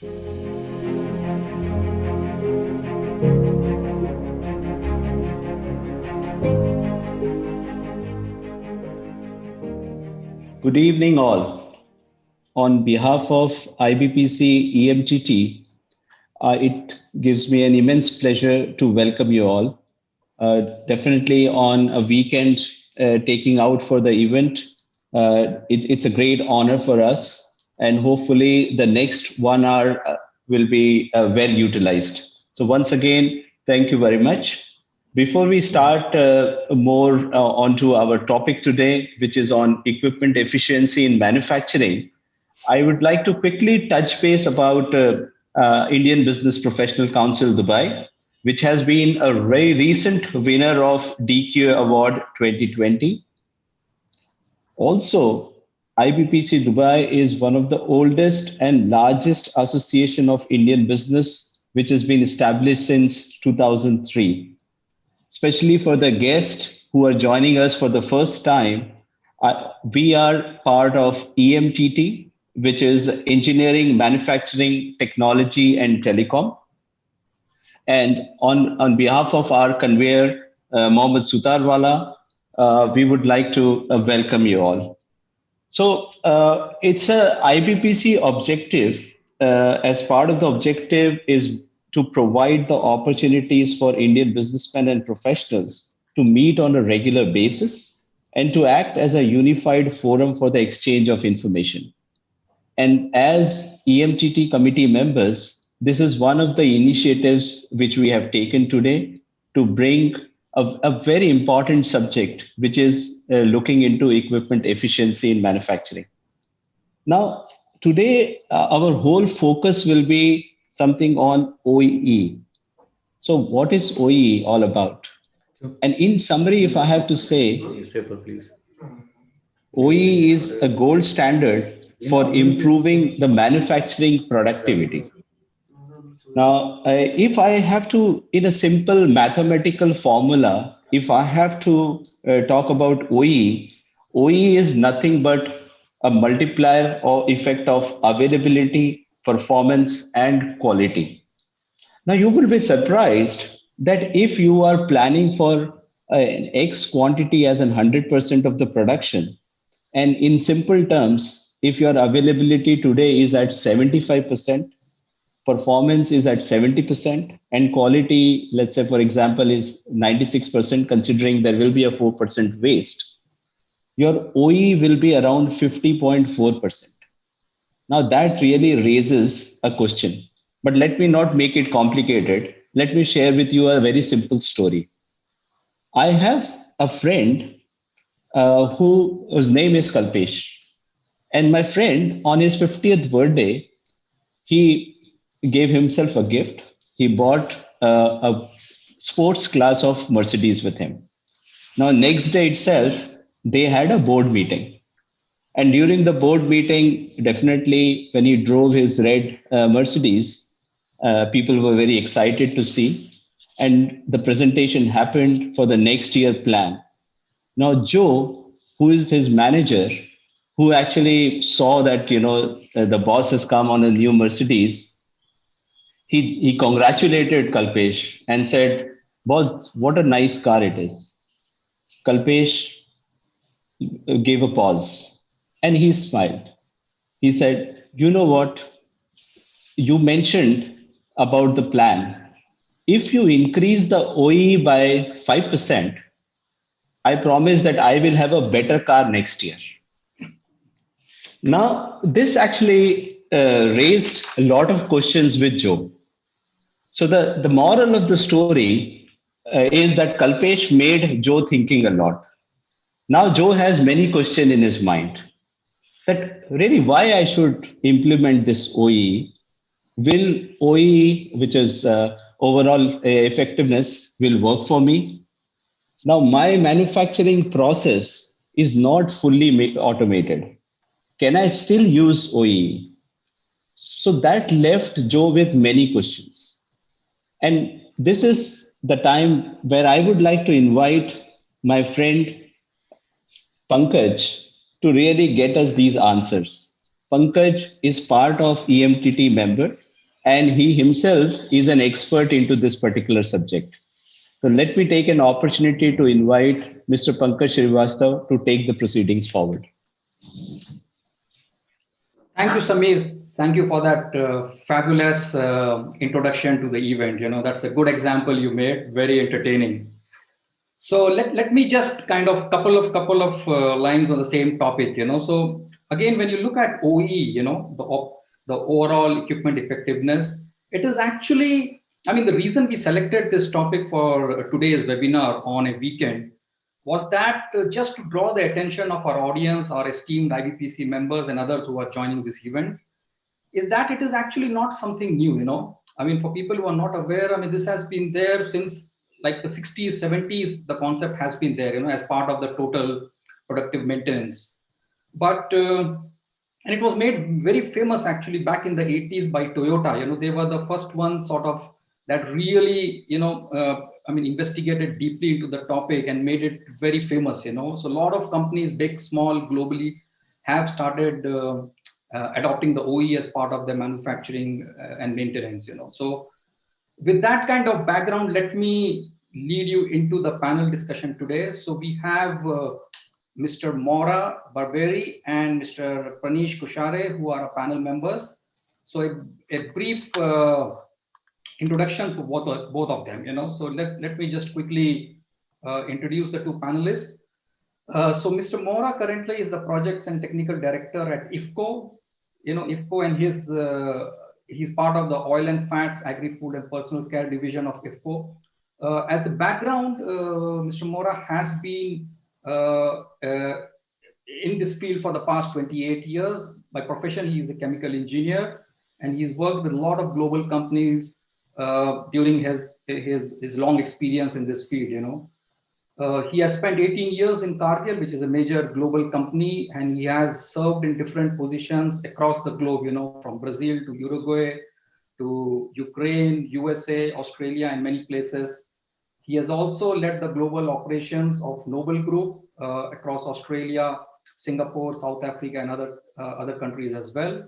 Good evening, all. On behalf of IBPC EMTT, it gives me an immense pleasure to welcome you all. Definitely on a weekend taking out for the event, it's a great honor for us. And hopefully, the next 1 hour will be well utilized. So, once again, thank you very much. Before we start more onto our topic today, which is on equipment efficiency in manufacturing, I would like to quickly touch base about Indian Business Professional Council Dubai, which has been a very recent winner of DQ Award 2020. Also, IBPC Dubai is one of the oldest and largest association of Indian business, which has been established since 2003. Especially for the guests who are joining us for the first time, we are part of EMTT, which is Engineering, Manufacturing, Technology, and Telecom. And on behalf of our conveyor, Mohammed Sutarwala, we would like to welcome you all. So it's a IBPC objective. As part of the objective is to provide the opportunities for Indian businessmen and professionals to meet on a regular basis and to act as a unified forum for the exchange of information. And as EMTT committee members, this is one of the initiatives which we have taken today to bring a very important subject, which is looking into equipment efficiency in manufacturing. Now, today, our whole focus will be something on OEE. So, what is OEE all about? And in summary, if I have to say, Newspaper, please. OEE is a gold standard for improving the manufacturing productivity. Now, if I have to, in a simple mathematical formula, if I have to talk about OE, OE is nothing but a multiplier or effect of availability, performance, and quality. Now, you will be surprised that if you are planning for an X quantity as 100% of the production, and in simple terms, if your availability today is at 75%, performance is at 70%, and quality, let's say, for example, is 96%, considering there will be a 4% waste, your OE will be around 50.4%. Now, that really raises a question. But let me not make it complicated. Let me share with you a very simple story. I have a friend whose name is Kalpesh. And my friend, on his 50th birthday, he gave himself a gift. He bought a sports class of Mercedes with him. Now, next day itself, they had a board meeting. And during the board meeting, definitely when he drove his red Mercedes, people were very excited to see. And the presentation happened for the next year plan. Now, Joe, who is his manager, who actually saw that, the boss has come on a new Mercedes, he congratulated Kalpesh and said, "Boss, what a nice car it is." Kalpesh gave a pause and he smiled. He said, "You know what? You mentioned about the plan. If you increase the OE by 5%, I promise that I will have a better car next year." Now, this actually raised a lot of questions with Joe. So the moral of the story is that Kalpesh made Joe thinking a lot. Now Joe has many questions in his mind that really why I should implement this OE. Will OE, which is overall effectiveness, will work for me? Now my manufacturing process is not fully automated. Can I still use OE? So that left Joe with many questions. And this is the time where I would like to invite my friend Pankaj to really get us these answers. Pankaj is part of EMTT member and he himself is an expert into this particular subject. So let me take an opportunity to invite Mr. Pankaj Srivastav to take the proceedings forward. Thank you, Samir. Thank you for that fabulous introduction to the event. You know, that's a good example you made, very entertaining. So let me just kind of couple of lines on the same topic. You know, so again, when you look at OE, you know, the overall equipment effectiveness, it is actually, I mean, the reason we selected this topic for today's webinar on a weekend was that just to draw the attention of our audience, our esteemed IBPC members and others who are joining this event, is that it is actually not something new, you know. I mean, for people who are not aware, I mean, this has been there since like the 60s, 70s, the concept has been there, you know, as part of the total productive maintenance. But, and it was made very famous actually back in the 80s by Toyota. You know, they were the first ones sort of that really, you know, I mean, investigated deeply into the topic and made it very famous, you know. So a lot of companies, big, small, globally, have started adopting the OE as part of their manufacturing and maintenance, you know. So with that kind of background, let me lead you into the panel discussion today. So we have Mr. Mauro Barbieri and Mr. Pranish Kushare, who are our panel members. So a brief introduction for both of them, you know. So let me just quickly introduce the two panelists. So Mr. Mauro currently is the projects and technical director at IFFCO. You know, IFFCO, and he's part of the oil and fats, agri-food and personal care division of IFFCO. As a background, Mr. Mauro has been in this field for the past 28 years. By profession, he is a chemical engineer, and he's worked with a lot of global companies during his long experience in this field, you know. He has spent 18 years in Cargill, which is a major global company, and he has served in different positions across the globe, you know, from Brazil to Uruguay to Ukraine, USA, Australia, and many places. He has also led the global operations of Noble Group across Australia, Singapore, South Africa, and other countries as well.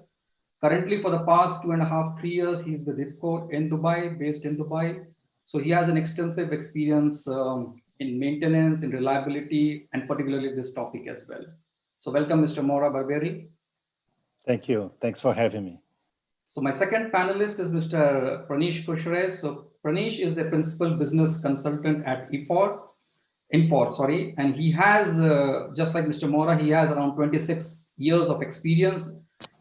Currently, for the past 2.5, 3 years, he's with IFFCO in Dubai, based in Dubai. So he has an extensive experience in maintenance, in reliability, and particularly this topic as well. So welcome, Mr. Mauro Barbieri. Thank you. Thanks for having me. So my second panelist is Mr. Pranish Kushare. So Pranish is a principal business consultant at INFOR, sorry, and he has, just like Mr. Mauro, he has around 26 years of experience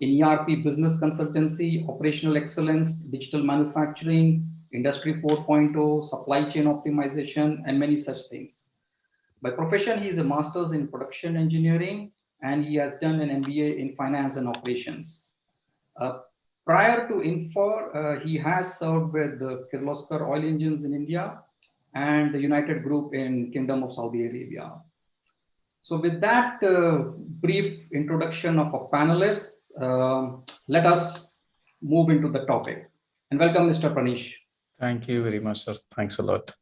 in ERP business consultancy, operational excellence, digital manufacturing, Industry 4.0, supply chain optimization, and many such things. By profession, he is a master's in production engineering, and he has done an MBA in finance and operations. Prior to INFOR, he has served with the Kirloskar Oil Engines in India and the United Group in Kingdom of Saudi Arabia. So with that brief introduction of our panelists, let us move into the topic. And welcome, Mr. Pranish. Thank you very much, sir. Thanks a lot.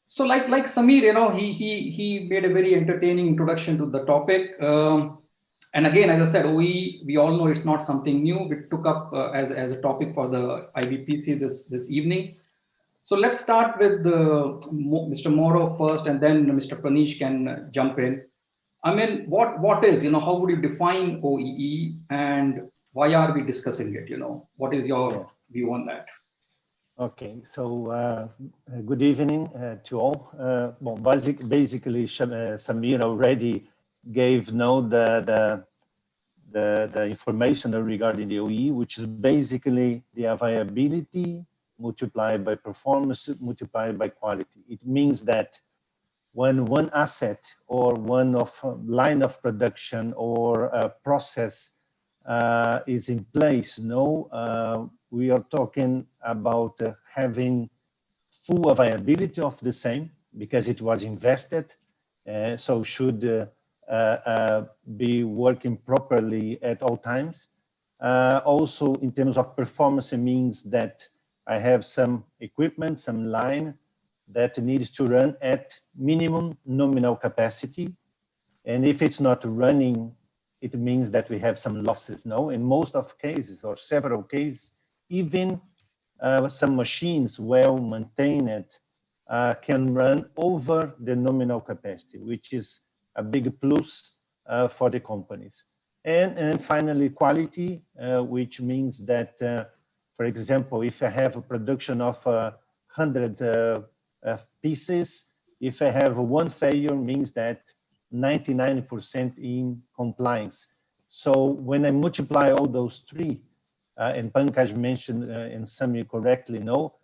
So like Samir, you know, he made a very entertaining introduction to the topic. And again, as I said, OE, we all know it's not something new. We took up as a topic for the IBPC this evening. So let's start with Mr. Mauro first, and then Mr. Pranish can jump in. I mean, what is, you know, how would you define OEE, and why are we discussing it? You know, what is your view on that? Okay, so good evening to all. Well, basically, Samir already gave the information regarding the OEE, which is basically the availability multiplied by performance multiplied by quality. It means that when one asset or one line of production or a process is in place, we are talking about having full availability of the same because it was invested, so should be working properly at all times. Also, in terms of performance, it means that I have some equipment, some line that needs to run at minimum nominal capacity. And if it's not running, it means that we have some losses. No, in most of cases or several cases, even some machines well maintained can run over the nominal capacity, which is a big plus for the companies. And finally, quality, which means that, for example, if I have a production of 100 pieces, if I have one failure, means that 99% in compliance. So when I multiply all those three, and Pankaj mentioned, and Sami correctly know,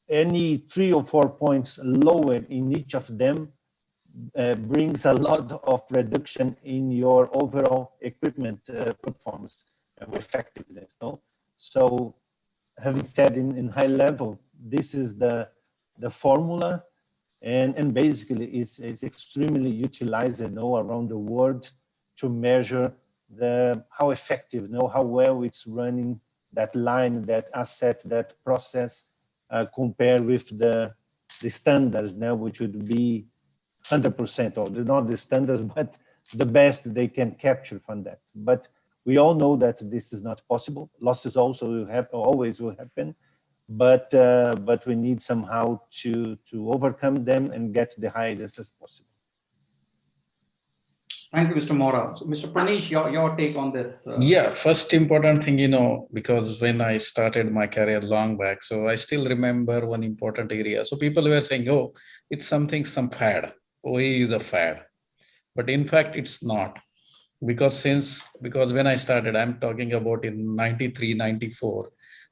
any 3 or 4 points lower in each of them brings a lot of reduction in your overall equipment performance and effectiveness. No? So having said in high level, this is the formula, and basically it's extremely utilized around the world to measure how effective, how well it's running that line, that asset, that process, compared with the standards now, which would be 100%, or not the standards, but the best they can capture from that. But we all know that this is not possible. Losses also will happen, always will happen, but we need somehow to overcome them and get the highest as possible. Thank you, Mr. Mauro. So, Mr. Pranish, your take on this? Yeah, first important thing, because when I started my career long back, so I still remember one important area. So people were saying, oh, it's some fad. OE is a fad. But in fact, it's not. Because when I started, I'm talking about in 93, 94,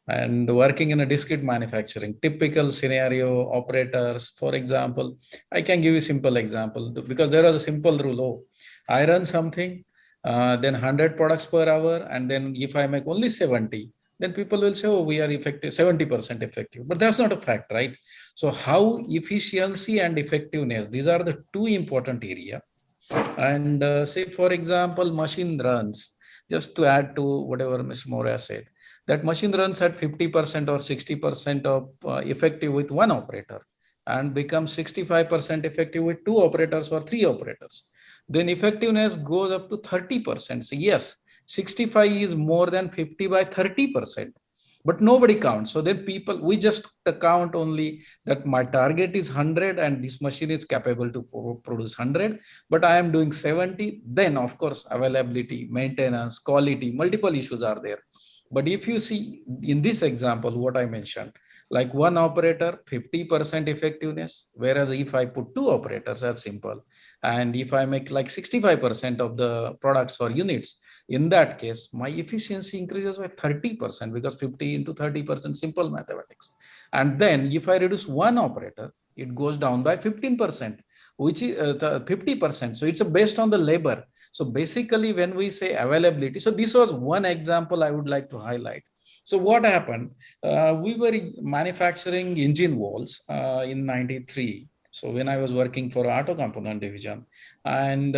and working in a discrete manufacturing, typical scenario operators, for example, I can give you a simple example because there was a simple rule. Oh, I run something, then 100 products per hour. And then if I make only 70, then people will say, oh, we are effective, 70% effective. But that's not a fact, right? So how efficiency and effectiveness, these are the two important areas. And say, for example, machine runs, just to add to whatever Mr. Mauro said, that machine runs at 50% or 60% of effective with one operator and becomes 65% effective with two operators or three operators. Then effectiveness goes up to 30%. So yes, 65 is more than 50 by 30%. But nobody counts. So then we just count only that my target is 100 and this machine is capable to produce 100, but I am doing 70. Then of course, availability, maintenance, quality, multiple issues are there. But if you see in this example, what I mentioned, like one operator, 50% effectiveness, whereas if I put two operators, that's simple. And if I make like 65% of the products or units, in that case, my efficiency increases by 30% because 50 into 30%, simple mathematics. And then if I reduce one operator, it goes down by 15%, which is 50%. So it's based on the labor. So basically when we say availability, so this was one example I would like to highlight. So what happened? We were manufacturing engine walls in 93. So when I was working for auto component division, and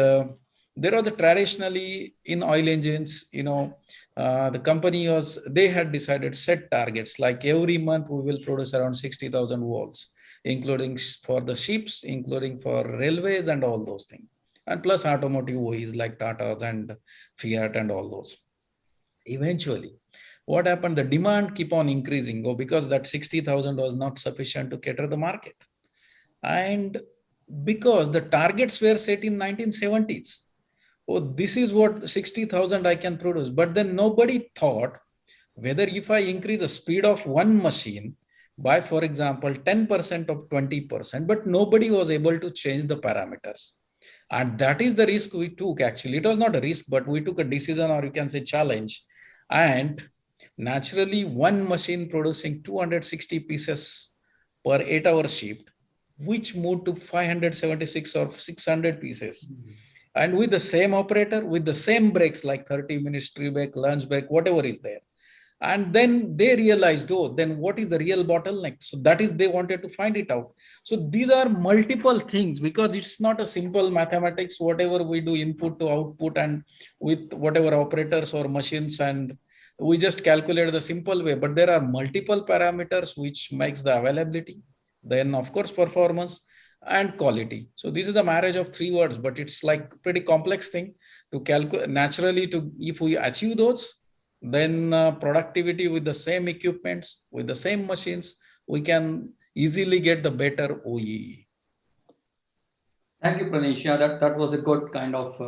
there was traditionally in oil engines, the company they had decided set targets, like every month we will produce around 60,000 walls, including for the ships, including for railways and all those things. And plus automotive OEs like Tata's and Fiat and all those. Eventually, what happened? The demand keep on increasing because that 60,000 was not sufficient to cater the market. And because the targets were set in 1970s, oh, this is what 60,000 I can produce. But then nobody thought whether if I increase the speed of one machine by, for example, 10% or 20%, but nobody was able to change the parameters. And that is the risk we took, actually. It was not a risk, but we took a decision, or you can say challenge. And naturally, one machine producing 260 pieces per 8-hour shift, which moved to 576 or 600 pieces. And with the same operator, with the same breaks, like 30 minutes tree break, lunch break, whatever is there. And then they realized, oh, then what is the real bottleneck? So that is, they wanted to find it out. So these are multiple things, because it's not a simple mathematics, whatever we do input to output and with whatever operators or machines, and we just calculate the simple way. But there are multiple parameters which makes the availability, then of course performance and quality. So this is a marriage of three words, but it's like pretty complex thing to calculate. Naturally, if we achieve those, then productivity with the same equipments, with the same machines, we can easily get the better OEE. Thank you, Pranish. Yeah, that was a good kind of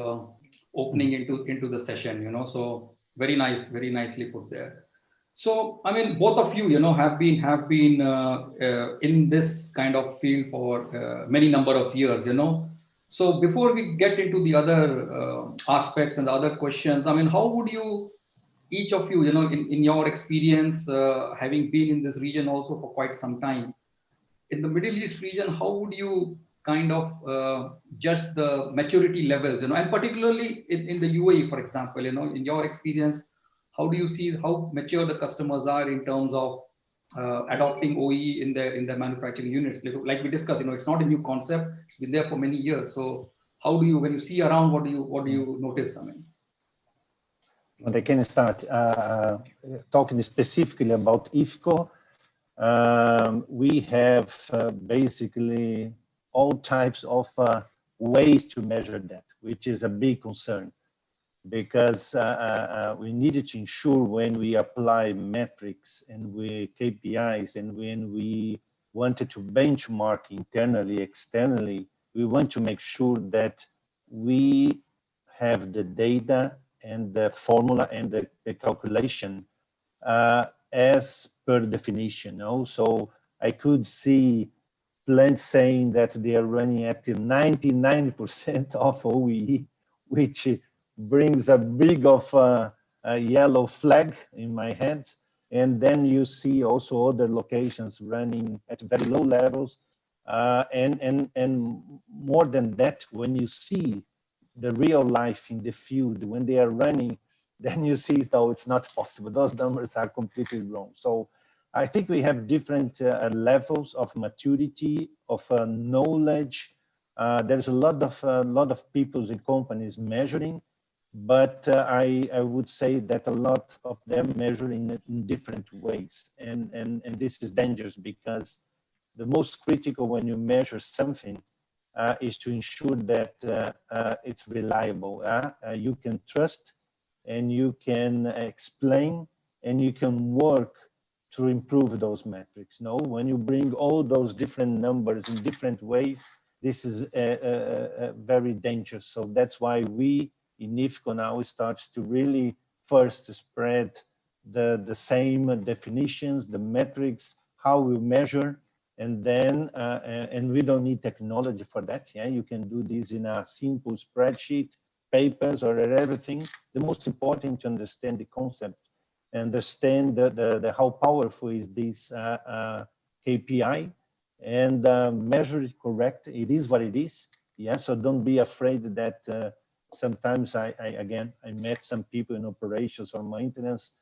opening into the session, you know. So very nice, very nicely put there. So I mean, both of you, you know, have been in this kind of field for many number of years, you know. So before we get into the other aspects and the other questions, I mean, how would you, each of you, you know, in your experience, having been in this region also for quite some time, in the Middle East region, how would you kind of judge the maturity levels, you know, and particularly in the UAE, for example, you know, in your experience, how do you see how mature the customers are in terms of adopting OE in their manufacturing units? Like we discussed, you know, it's not a new concept; it's been there for many years. So, how do you, when you see around, what do you notice? I mean, but I can start talking specifically about IFFCO. We have basically all types of ways to measure that, which is a big concern, because we needed to ensure when we apply metrics and we KPIs, and when we wanted to benchmark internally, externally, we want to make sure that we have the data and the formula and the calculation as per definition. So I could see plants saying that they are running at 99% of OEE, which brings a big of a yellow flag in my head. And then you see also other locations running at very low levels. And more than that, when you see the real life in the field, when they are running, then you see, though, it's not possible. Those numbers are completely wrong. So I think we have different levels of maturity, of knowledge. There's a lot of people and companies measuring, but I would say that a lot of them measure in different ways. And this is dangerous, because the most critical when you measure something is to ensure that it's reliable. You can trust, and you can explain, and you can work to improve those metrics. No, when you bring all those different numbers in different ways, this is very dangerous. So that's why we in IFFCO now starts to really first spread the same definitions, the metrics, how we measure, and then and we don't need technology for that. Yeah, you can do this in a simple spreadsheet, papers, or everything. The most important to understand the concept, understand the how powerful is this KPI, and measure it correct. It is what it is. Yeah, so don't be afraid that sometimes I met some people in operations or maintenance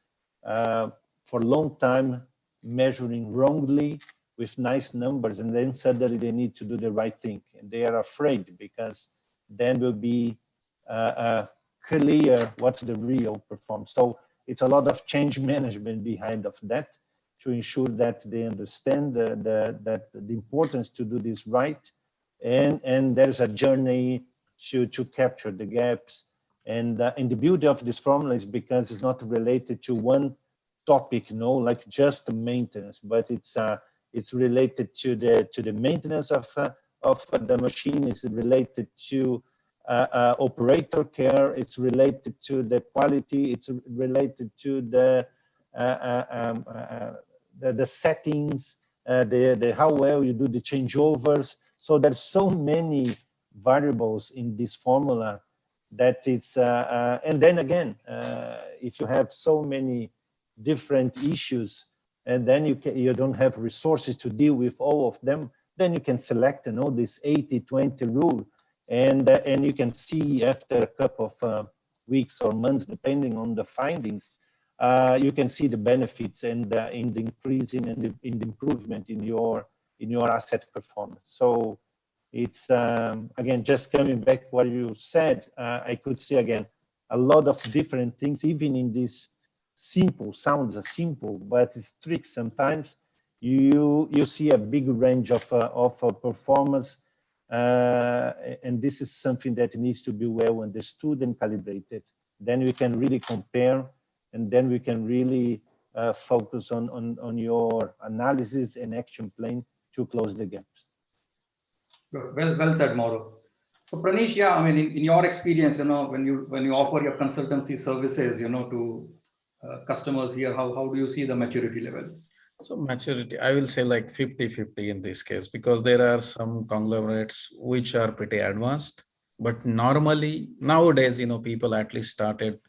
for a long time measuring wrongly with nice numbers, and then suddenly they need to do the right thing, and they are afraid, because then will be clear what's the real performance. So it's a lot of change management behind of that, to ensure that they understand the importance to do this right, and there's a journey to capture the gaps. And the beauty of this formula is because it's not related to one topic, like just maintenance, but it's related to the maintenance of the machine. It's related to operator care. It's related to the quality. It's related to the settings, the how well you do the changeovers. So there's so many variables in this formula that it's and then again, if you have so many different issues, and then you don't have resources to deal with all of them, then you can select this 80-20 rule, and you can see after a couple of weeks or months, depending on the findings, you can see the benefits and in the increasing and in the improvement in your asset performance. So it's again, just coming back to what you said, I could see again a lot of different things, even in this sounds simple, but it's tricky sometimes. You see a big range of performance, and this is something that needs to be well understood and calibrated. Then we can really compare and then we can really focus on your analysis and action plan to close the gaps. Good. Well said, Mauro. So Pranish, yeah, I mean, in your experience, when you offer your consultancy services, to customers here, how do you see the maturity level? So maturity, I will say like 50-50 in this case, because there are some conglomerates which are pretty advanced. But normally nowadays, people at least started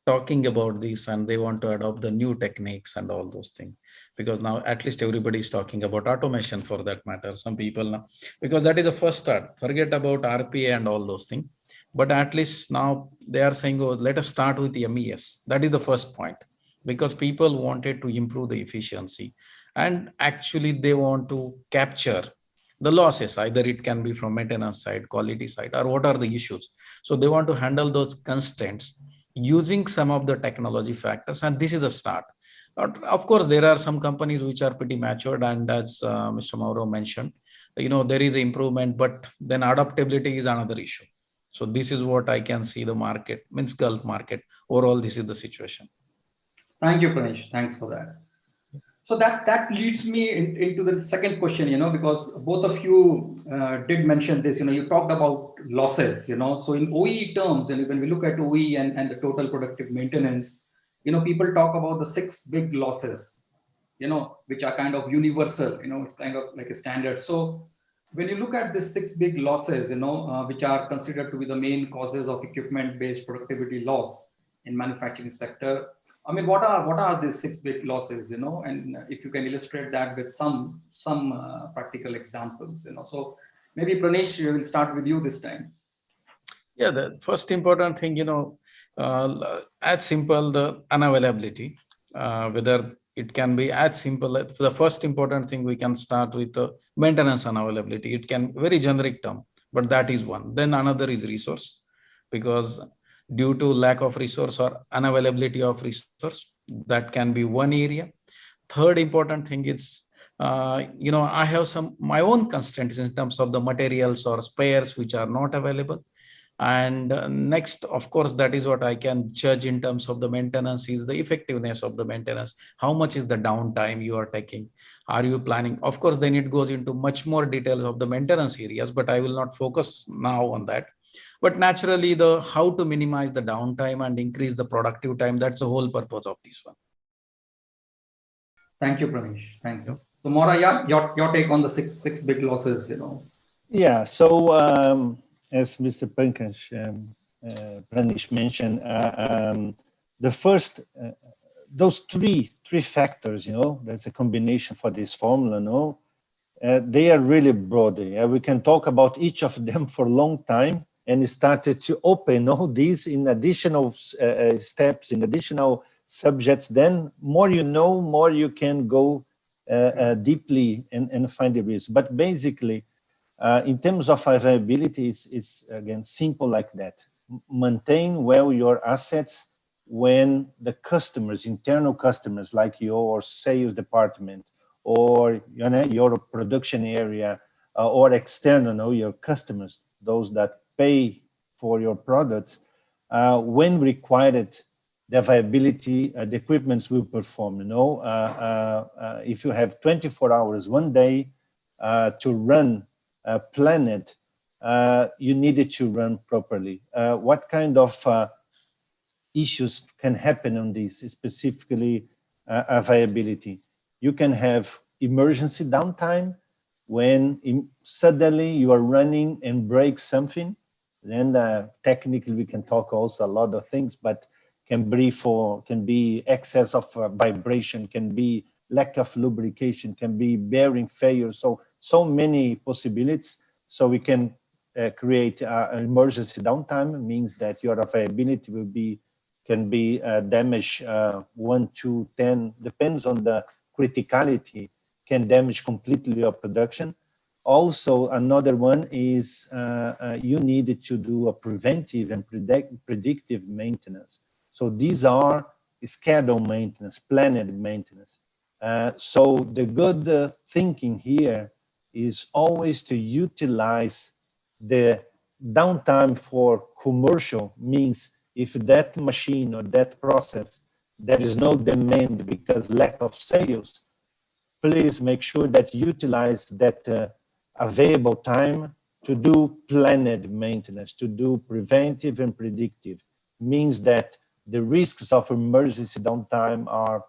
talking about this and they want to adopt the new techniques and all those things. Because now at least everybody is talking about automation for that matter. Some people now, because that is a first start. Forget about RPA and all those things. But at least now they are saying, oh, let us start with the MES. That is the first point, because people wanted to improve the efficiency and actually they want to capture the losses. Either it can be from maintenance side, quality side, or what are the issues. So they want to handle those constraints using some of the technology factors, and this is a start. Of course, there are some companies which are pretty matured, and as Mr. Mauro mentioned, there is improvement, but then adaptability is another issue. So this is what I can see the market, means Gulf market. Overall, this is the situation. Thank you, Pranish. Thanks for that. So that leads me into the second question, because both of you did mention this, you talked about losses, so in OE terms, and when we look at OE and the total productive maintenance, people talk about the 6 big losses, which are kind of universal, it's kind of like a standard. So when you look at these 6 big losses, which are considered to be the main causes of equipment-based productivity loss in manufacturing sector, I mean, what are these 6 big losses, and if you can illustrate that with some practical examples, So maybe Pranish, we will start with you this time. Yeah, the first important thing, as simple the unavailability, whether it can be as simple. The first important thing we can start with the maintenance unavailability. It can very generic term, but that is one. Then another is resource, because due to lack of resource or unavailability of resource, that can be one area. Third important thing is, I have my own constraints in terms of the materials or spares which are not available. And next, of course, that is what I can judge in terms of the maintenance is the effectiveness of the maintenance. How much is the downtime you are taking? Are you planning? Of course, then it goes into much more details of the maintenance areas, but I will not focus now on that. But naturally, the how to minimize the downtime and increase the productive time, that's the whole purpose of this one. Thank you, Pranish. Thanks. Yep. So Mauro, yeah, your take on the six big losses, Yeah, so as Mr. Pranish mentioned, the first, those three factors, that's a combination for this formula, they are really broad. We can talk about each of them for a long time, and it started to open all these in additional steps, in additional subjects. Then more you know, more you can go deeply and find the reason. But basically, in terms of availability, it's again simple like that. Maintain well your assets when the customers, internal customers like your sales department or your production area or external, your customers, those that pay for your products, when required, the availability, the equipments will perform. If you have 24 hours one day to run planet, you need it to run properly. What kind of issues can happen on this, specifically availability? You can have emergency downtime when suddenly you are running and break something. Then technically we can talk also a lot of things, but can be excess of vibration, can be lack of lubrication, can be bearing failure. So many possibilities. So we can create an emergency downtime. Means that your availability can be damaged 1, 2, 10, depends on the criticality, can damage completely your production. Also, another one is you need to do a preventive and predictive maintenance. So these are scheduled maintenance, planned maintenance. So the good thinking here is always to utilize the downtime for commercial. Means if that machine or that process there is no demand because lack of sales, please make sure that you utilize that available time to do planned maintenance, to do preventive and predictive. Means that the risks of emergency downtime are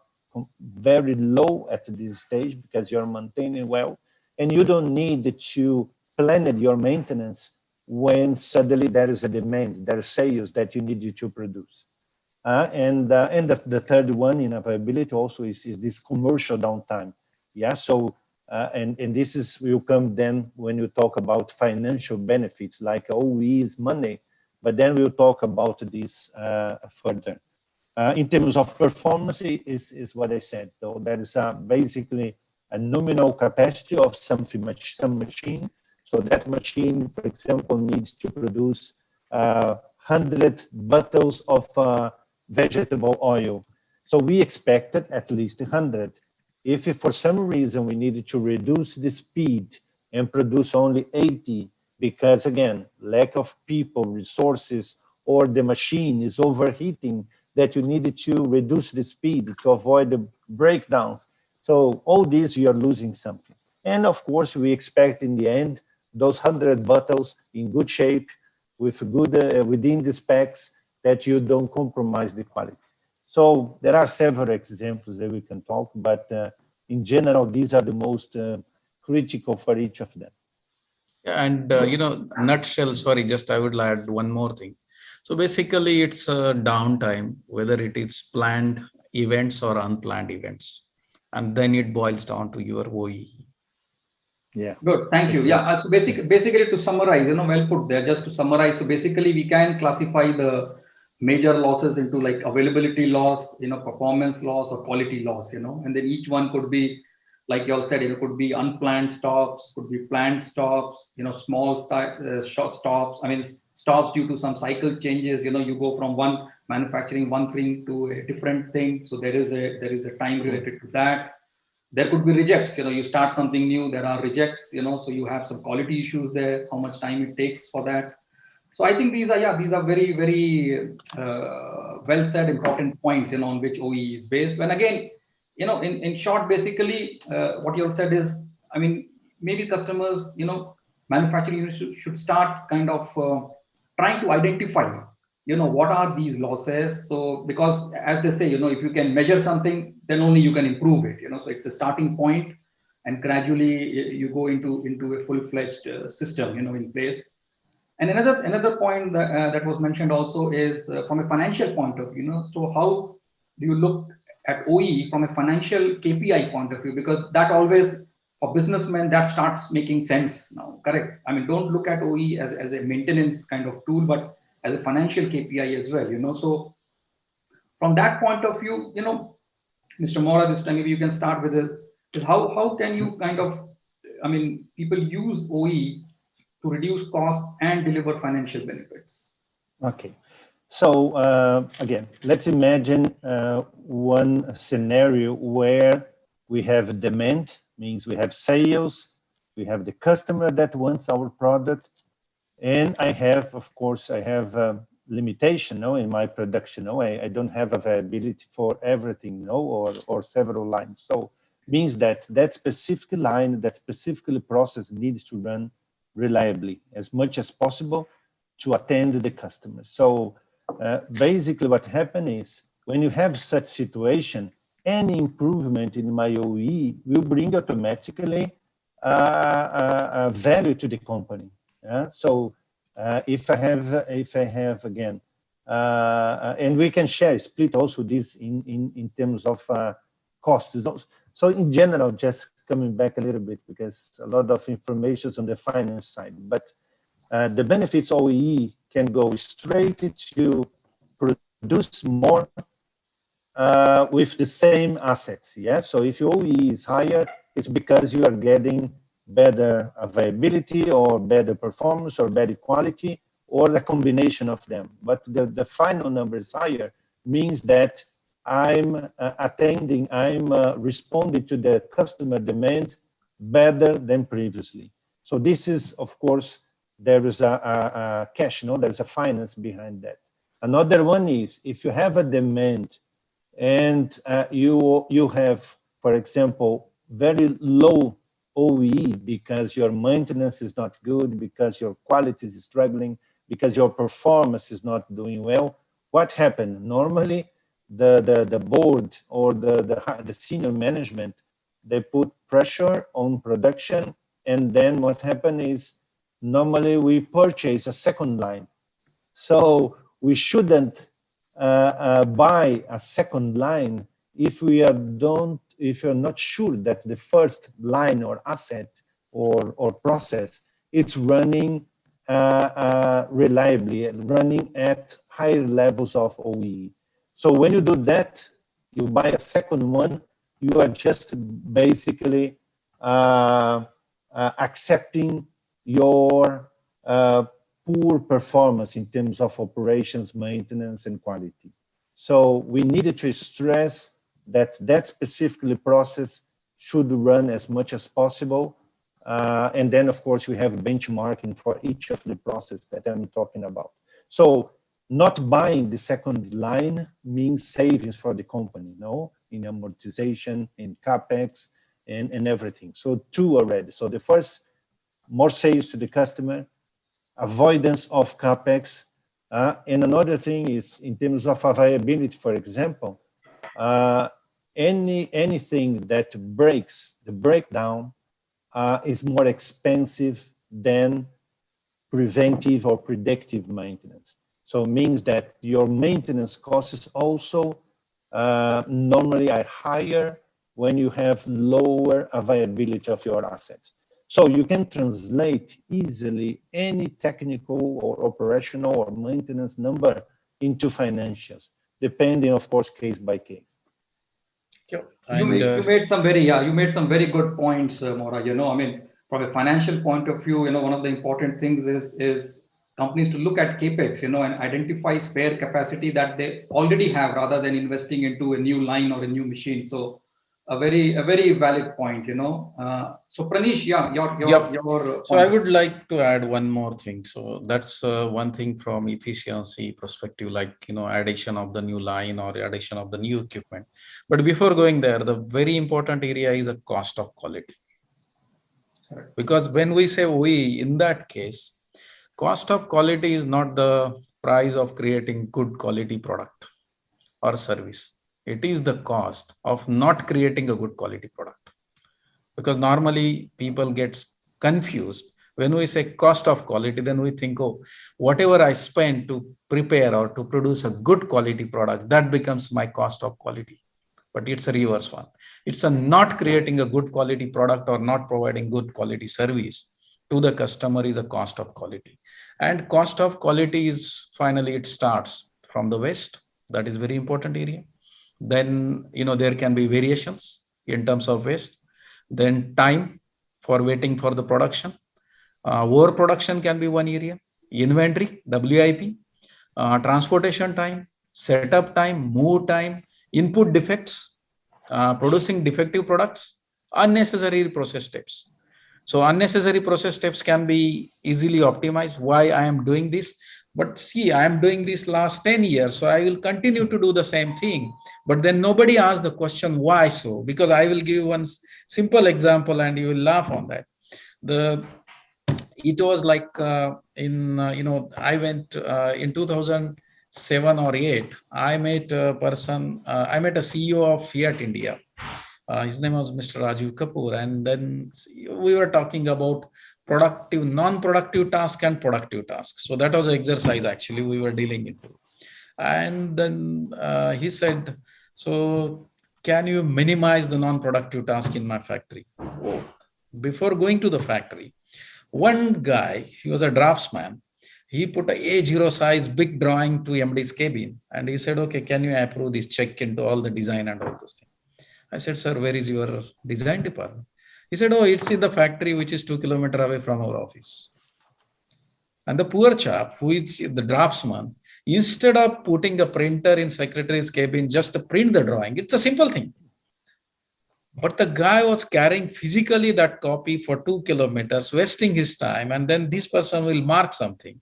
very low at this stage because you're maintaining well, and you don't need to plan your maintenance when suddenly there is a demand, there are sales that you need to produce. And the third one in availability also is this commercial downtime. Yeah, so and this is will come then when you talk about financial benefits like OE is money, but then we'll talk about this further. In terms of performance, is what I said. Though there is basically a nominal capacity of some machine. So that machine, for example, needs to produce 100 bottles of vegetable oil. So we expected at least 100. If for some reason we needed to reduce the speed and produce only 80, because again, lack of people, resources, or the machine is overheating, that you needed to reduce the speed to avoid the breakdowns. So all these, you are losing something. And of course, we expect in the end, those 100 bottles in good shape, with good within the specs, that you don't compromise the quality. So there are several examples that we can talk, but in general, these are the most critical for each of them. And nutshell, sorry, just I would add one more thing. So basically it's a downtime, whether it is planned events or unplanned events, and then it boils down to your OE. Yeah, good, thank you. exactly. Yeah, so basically to summarize, well put there, just to summarize, so basically we can classify the major losses into like availability loss, performance loss or quality loss, and then each one could be, like you all said, it could be unplanned stops, could be planned stops, small short stops. I mean, stops due to some cycle changes. You go from one manufacturing one thing to a different thing, so there is a time related to that. There could be rejects. You start something new, there are rejects. So you have some quality issues there. How much time it takes for that? So I think these are very, very well said, important points, on which OE is based. And again, in short, basically, what you all said is, I mean, maybe customers, manufacturing units should start kind of trying to identify, what are these losses. So because as they say, if you can measure something, then only you can improve it. So it's a starting point, and gradually you go into a full-fledged system, in place. And another point that was mentioned also is from a financial point of view. So how do you look at OE from a financial KPI point of view? Because that always, for businessmen, that starts making sense now. Correct. I mean, don't look at OE as a maintenance kind of tool, but as a financial KPI as well. So from that point of view, Mr. Mauro, this time maybe you can start with it. Is how can you kind of, I mean, people use OE to reduce costs and deliver financial benefits? Okay, so again, let's imagine one scenario where we have demand, means we have sales, we have the customer that wants our product, and I have, of course, I have limitation in my production. I don't have availability for everything, or several lines. So means that specific line, that specific process needs to run reliably as much as possible to attend the customer. So basically what happens is when you have such situation, any improvement in my OE will bring automatically value to the company. So if I have again, and we can split also this in terms of costs. So in general, just coming back a little bit, because a lot of information is on the finance side, but the benefits OE can go straight to produce more with the same assets. Yeah. So if your OE is higher, it's because you are getting better availability or better performance or better quality, or the combination of them. But the final number is higher, means that I'm responding to the customer demand better than previously. So this is, of course, there is a cash, there's a finance behind that. Another one is if you have a demand and you have, for example, very low OE because your maintenance is not good, because your quality is struggling, because your performance is not doing well, what happened? Normally, the board or the senior management, they put pressure on production, and then what happened is normally we purchase a second line. So we shouldn't buy a second line if if you're not sure that the first line or asset or process it's running reliably, running at higher levels of OE. So when you do that, you buy a second one, you are just basically accepting your poor performance in terms of operations, maintenance, and quality. So we needed to stress that specifically process should run as much as possible. And then, of course, we have benchmarking for each of the process that I'm talking about. So not buying the second line means savings for the company, no? In amortization, in CapEx, and everything. So two already. So the first, more sales to the customer, avoidance of CapEx. And another thing is in terms of availability, for example, anything that breaks, the breakdown is more expensive than preventive or predictive maintenance. So it means that your maintenance costs also normally are higher when you have lower availability of your assets. So you can translate easily any technical or operational or maintenance number into financials, depending, of course, case by case. You made some very good points, Mauro. I mean, from a financial point of view, one of the important things is companies to look at capex, and identify spare capacity that they already have rather than investing into a new line or a new machine. So a very valid point, So Pranish, your so I would like to add one more thing. So that's one thing from efficiency perspective, like addition of the new line or addition of the new equipment. But before going there, the very important area is a cost of quality. Correct. Because when we say OE, in that case, cost of quality is not the price of creating good quality product or service. It is the cost of not creating a good quality product. Because normally people get confused. When we say cost of quality, then we think, oh, whatever I spend to prepare or to produce a good quality product, that becomes my cost of quality. But it's a reverse one. It's a not creating a good quality product or not providing good quality service to the customer is a cost of quality. And cost of quality is finally, it starts from the waste. That is very important area. Then, there can be variations in terms of waste. Then time for waiting for the production. Overproduction can be one area. Inventory, WIP, transportation time, setup time, move time, input defects, producing defective products, unnecessary process steps. So unnecessary process steps can be easily optimized. Why I am doing this? But see, I am doing this last 10 years, so I will continue to do the same thing. But then nobody asks the question, why so? Because I will give one simple example and you will laugh on that. It was like I went in 2007 or 8, I met a person, I met a CEO of Fiat India. His name was Mr. Rajiv Kapoor. And then we were talking about productive, non-productive task and productive tasks. So that was an exercise actually we were dealing into. And then he said, so can you minimize the non-productive task in my factory? Oh, before going to the factory, one guy, he was a draftsman. He put a A0 size big drawing to MD's cabin. And he said, okay, can you approve this check into all the design and all those things? I said, sir, where is your design department? He said, oh, it's in the factory, which is 2 kilometers away from our office. And the poor chap, who is the draftsman, instead of putting a printer in secretary's cabin just to print the drawing, it's a simple thing. But the guy was carrying physically that copy for 2 kilometers, wasting his time. And then this person will mark something.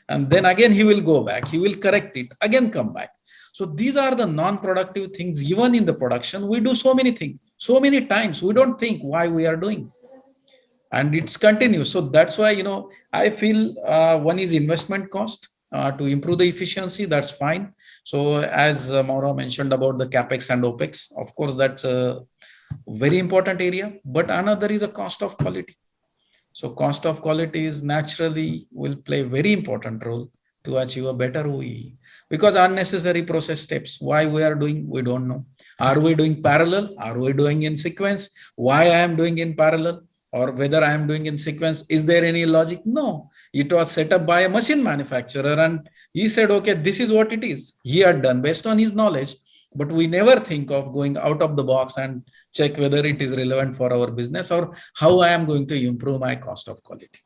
And then again, he will go back. He will correct it, again come back. So these are the non-productive things. Even in the production, we do so many things, so many times, we don't think why we are doing. And it's continuous. So that's why, I feel one is investment cost to improve the efficiency. That's fine. So as Mauro mentioned about the capex and opex, of course, that's a very important area. But another is a cost of quality. So cost of quality is naturally will play a very important role to achieve a better OEE, because unnecessary process steps, why we are doing, we don't know. Are we doing parallel? Are we doing in sequence? Why I am doing in parallel, or whether I am doing in sequence? Is there any logic? No, it was set up by a machine manufacturer and he said, okay, this is what it is. He had done based on his knowledge, but we never think of going out of the box and check whether it is relevant for our business or how I am going to improve my cost of quality.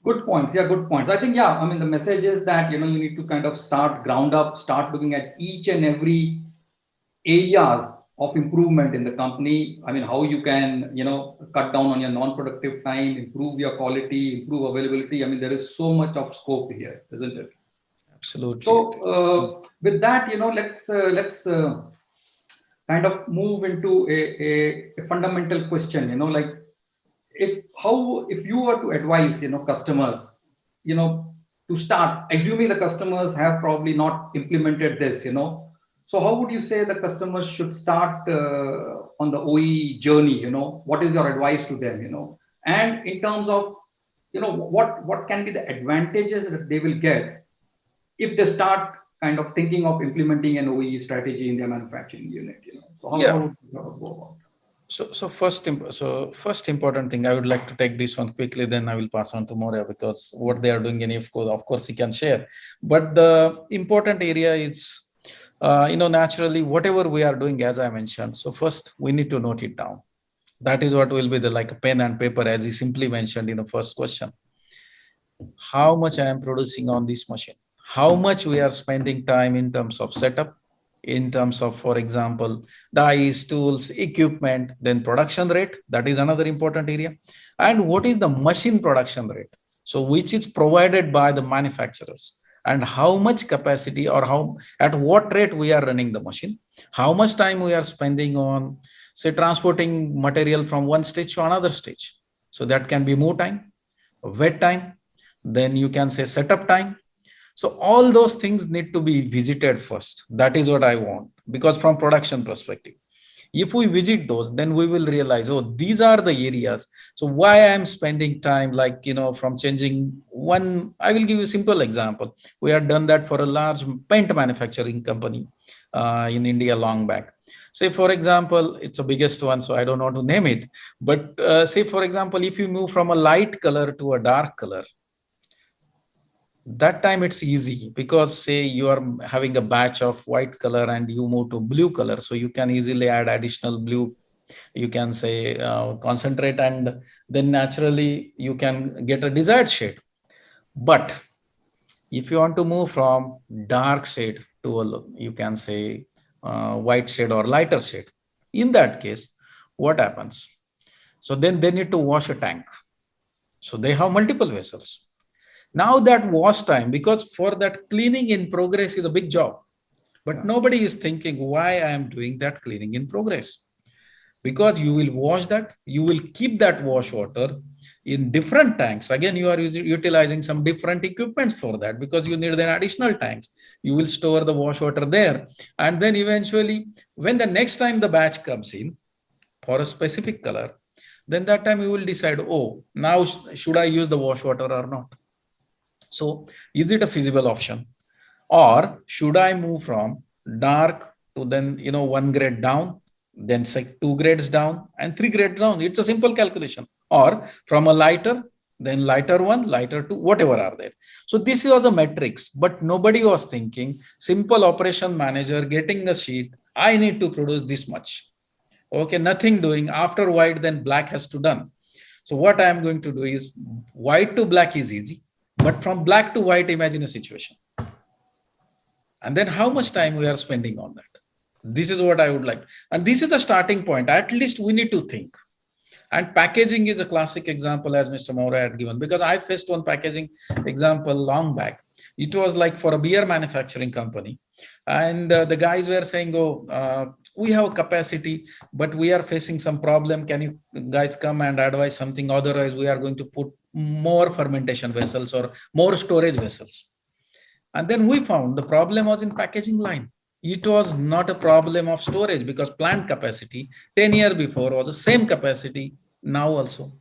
Good points. Yeah, good points. I think, yeah, I mean, the message is that, you need to kind of start ground up, start looking at each and every areas of improvement in the company. I mean, how you can, cut down on your non-productive time, improve your quality, improve availability. I mean, there is so much of scope here, isn't it? Absolutely. So with that, let's kind of move into a fundamental question, like if you were to advise, customers, to start, assuming the customers have probably not implemented this, so how would you say the customers should start on the OE journey? What is your advice to them? And in terms of, what can be the advantages that they will get if they start kind of thinking of implementing an OE strategy in their manufacturing unit? So how would you go about it? So first important thing, I would like to take this one quickly, then I will pass on to Mauro, because what they are doing in IFFCO, of course, he can share. But the important area is, naturally, whatever we are doing, as I mentioned. So first, we need to note it down. That is what will be the like a pen and paper, as he simply mentioned in the first question. How much I am producing on this machine? How much we are spending time in terms of setup, in terms of, for example, dies, tools, equipment, then production rate. That is another important area. And what is the machine production rate? So which is provided by the manufacturers, and how much capacity or at what rate we are running the machine, how much time we are spending on, say, transporting material from one stage to another stage. So that can be move time, wait time, then you can say setup time. So all those things need to be visited first. That is what I want, because from production perspective, if we visit those, then we will realize, oh, these are the areas. So why I am spending time, like, from changing one, I will give you a simple example. We had done that for a large paint manufacturing company in India long back. Say, for example, it's the biggest one, so I don't know to name it. But say, for example, if you move from a light color to a dark color, that time it's easy, because say you are having a batch of white color and you move to blue color, so you can easily add additional blue, you can say concentrate, and then naturally you can get a desired shade. But if you want to move from dark shade to a, you can say white shade or lighter shade, in that case, what happens? So then they need to wash a tank. So they have multiple vessels. Now that wash time, because for that cleaning in progress is a big job, but nobody is thinking why I am doing that cleaning in progress. Because you will wash that, you will keep that wash water in different tanks. Again, you are utilizing some different equipment for that, because you need then additional tanks. You will store the wash water there. And then eventually, when the next time the batch comes in for a specific color, then that time you will decide, oh, now should I use the wash water or not? So is it a feasible option, or should I move from dark to then, 1 grade down, then say 2 grades down and 3 grades down? It's a simple calculation. Or from a lighter, then lighter 1, lighter 2, whatever are there. So this was a matrix, but nobody was thinking simple operation manager getting a sheet. I need to produce this much. Okay, nothing doing. After white, then black has to done. So what I am going to do is white to black is easy. But from black to white, imagine a situation. And then how much time we are spending on that? This is what I would like. And this is a starting point. At least we need to think. And packaging is a classic example, as Mr. Mauro had given, because I faced one packaging example long back. It was like for a beer manufacturing company. And the guys were saying, oh, we have capacity, but we are facing some problem. Can you guys come and advise something? Otherwise, we are going to put more fermentation vessels or more storage vessels. And then we found the problem was in packaging line. It was not a problem of storage because plant capacity 10 years before was the same capacity now also.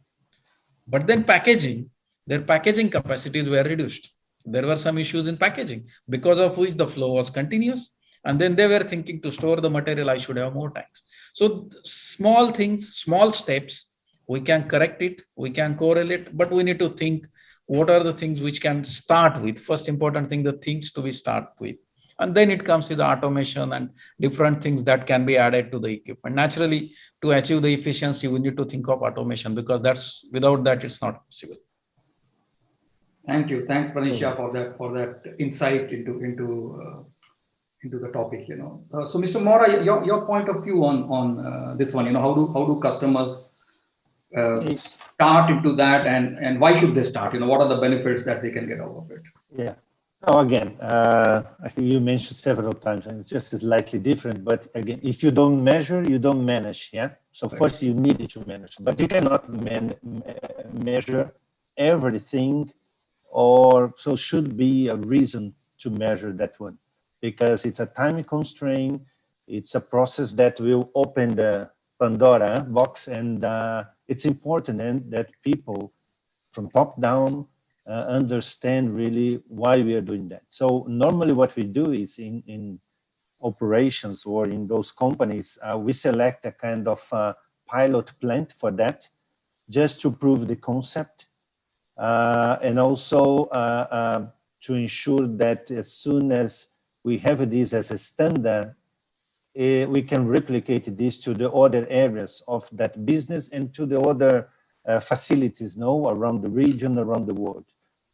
But then packaging, their packaging capacities were reduced. There were some issues in packaging because of which the flow was continuous. And then they were thinking to store the material, I should have more tanks. So small things, small steps, we can correct it, we can correlate, but we need to think what are the things which can start with. First important thing, the things to be start with. And then it comes with the automation and different things that can be added to the equipment. Naturally, to achieve the efficiency, we need to think of automation because that's without that, it's not possible. Thank you. Thanks, Pranisha, for that insight into the topic. So, Mr. Mauro, your point of view on this one. How do customers start into that, and why should they start? What are the benefits that they can get out of it? Yeah. Oh, again, I think you mentioned several times, and it's just slightly different. But again, if you don't measure, you don't manage. Yeah. So first, you need to manage, but you cannot measure everything, or so should be a reason to measure that one, because it's a time constraint. It's a process that will open the Pandora box, and it's important that people from top down understand really why we are doing that. So normally what we do is in operations or in those companies, we select a kind of pilot plant for that, just to prove the concept, and also to ensure that as soon as we have this as a standard, we can replicate this to the other areas of that business and to the other facilities around the region, around the world.